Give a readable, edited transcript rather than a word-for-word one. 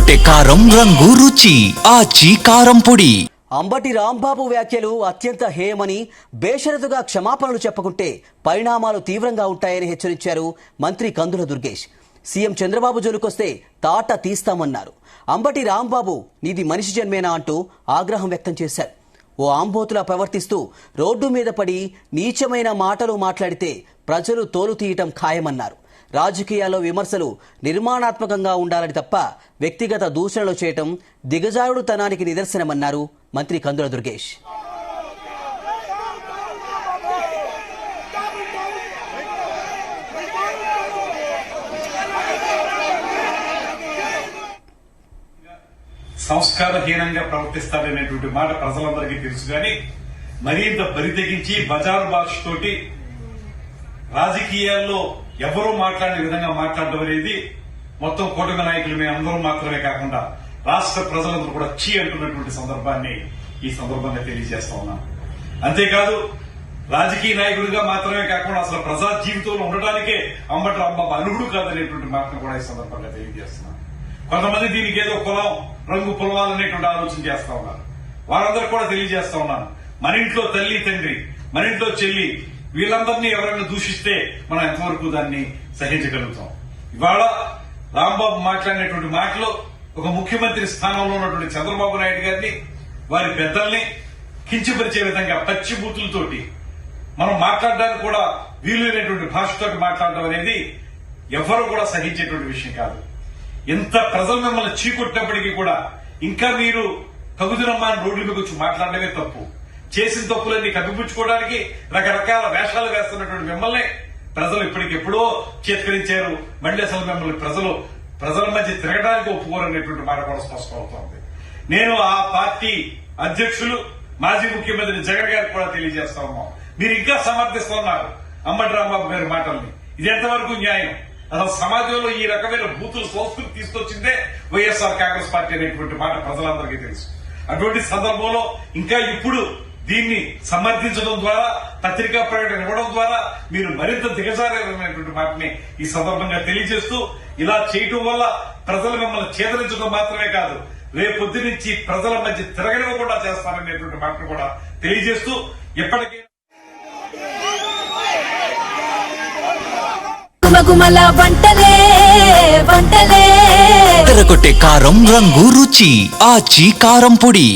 ఎర్రగొట్టే కారం రంగు రుచి ఆచి కారం పొడి. అంబటి రాంబాబు వ్యాఖ్యలు అత్యంత హేయమని బేషరతుగా క్షమాపణలు చెప్పకుంటే పరిణామాలు తీవ్రంగా ఉంటాయని హెచ్చరించారు మంత్రి కందుల దుర్గేష్. సీఎం చంద్రబాబు జోలుకొస్తే తాట తీస్తామన్నారు. అంబటి రాంబాబు నీది మనిషి జన్మేనా అంటూ ఆగ్రహం వ్యక్తం చేశారు. ఓ ఆంబోతులా ప్రవర్తిస్తూ రోడ్డు మీద పడి నీచమైన మాటలు మాట్లాడితే ప్రజలు తోలు తీయటం ఖాయమన్నారు. రాజకీయాల్లో విమర్శలు నిర్మాణాత్మకంగా ఉండాలని తప్ప వ్యక్తిగత దూషణలు చేయటం దిగజారుడుతనానికి నిదర్శనమన్నారు మంత్రి కందుల దుర్గేష్. సంస్కారహీనంగా ప్రవర్తిస్తారనేటువంటి మాట ప్రజలందరికీ తెలుసు. కానీ మరింత బరి తెగించి బజారు భాషతోటి రాజకీయాల్లో ఎవరూ మాట్లాడే విధంగా మాట్లాడడం అనేది మొత్తం కూటమి నాయకులు మేము అందరూ మాత్రమే కాకుండా రాష్ట్ర ప్రజలందరూ కూడా చీ అంటున్నటువంటి సందర్భాన్ని ఈ సందర్భంగా తెలియజేస్తా ఉన్నాను. అంతేకాదు రాజకీయ నాయకుడిగా మాత్రమే కాకుండా అసలు ప్రజా జీవితంలో ఉండడానికే అంబటి రాంబాబు అర్హుడు కాదనేటువంటి మాటను కూడా ఈ సందర్భంగా తెలియజేస్తున్నాను. కొంతమంది దీనికి ఏదో కులం రంగు పొలవాలనేటువంటి ఆలోచన చేస్తా ఉన్నారు. వారందరూ కూడా తెలియజేస్తా ఉన్నాను, మన ఇంట్లో తల్లి తండ్రి, మన ఇంట్లో చెల్లి, వీళ్ళందరినీ ఎవరైనా దూషిస్తే మనం ఎంతవరకు దాన్ని సహించగలుగుతాం. ఇవాళ రాంబాబు మాట్లాడినటువంటి మాటలో ఒక ముఖ్యమంత్రి స్థానంలో ఉన్నటువంటి చంద్రబాబు నాయుడు గారిని, వారి పెద్దల్ని కించపరిచే విధంగా పచ్చి బూతులతోటి మనం మాట్లాడడానికి కూడా వీలులేనటువంటి భాషతోటి మాట్లాడడం అనేది ఎవరు కూడా సహించేటువంటి విషయం కాదు. ఎంత ప్రజలు మిమ్మల్ని చీకొట్టినప్పటికీ కూడా ఇంకా మీరు తగుదినమ్మాని రోడ్ల మీద వచ్చి మాట్లాడడమే తప్పు. చేసిన తప్పులన్నీ కప్పిపుచ్చుకోవడానికి రకరకాల వేషాలు వేస్తున్నటువంటి మిమ్మల్ని ప్రజలు ఇప్పటికెప్పుడో చేత్కరించారు. మళ్లీ అసలు మిమ్మల్ని ప్రజల మధ్య తిరగడానికి ఒప్పుకోరనేటువంటి మాట కూడా స్పష్టమవుతోంది. నేను ఆ పార్టీ అధ్యక్షులు మాజీ ముఖ్యమంత్రి జగన్ గారికి కూడా తెలియజేస్తా ఉన్నాం, మీరు ఇంకా సమర్థిస్తున్నారు అంబటి రాంబాబు గారి మాటల్ని. ఇది ఎంతవరకు న్యాయం? అసలు సమాజంలో ఈ రకమైన బూతుల సంస్కృతి తీసుకొచ్చిందే వైఎస్ఆర్ కాంగ్రెస్ పార్టీ అనేటువంటి మాట ప్రజలందరికీ తెలుసు. అటువంటి సందర్భంలో ఇంకా ఇప్పుడు దీన్ని సమర్థించడం ద్వారా, పత్రికా ప్రకటన ఇవ్వడం ద్వారా మీరు మరింత దిగజారనేటువంటి మాటని ఈ సందర్భంగా తెలియజేస్తూ, ఇలా చేయటం వల్ల ప్రజలు మిమ్మల్ని చేదరించడం మాత్రమే కాదు, రేపొద్దు నుంచి ప్రజల మధ్య తిరగనివ్వకుండా చేస్తారనేటువంటి మాటను కూడా తెలియజేస్తూ, ఎప్పటికీ ఎర్రగొట్టే కారం రంగు రుచి ఆచి కారం పొడి.